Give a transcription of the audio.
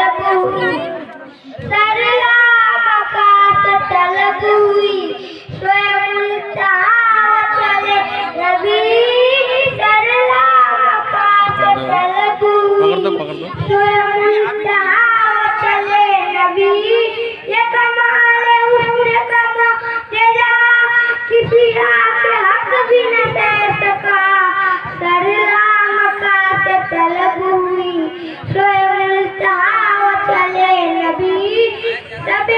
तलबुई सरला मकास तलबुई स्वयं चले नबी सरला मकास तलबुई स्वयं चले नबी ये कमाल उसने कमा तेरा किसी के हक भी न दे सका सरला मकास तलबुई स्वयं चले नबी सब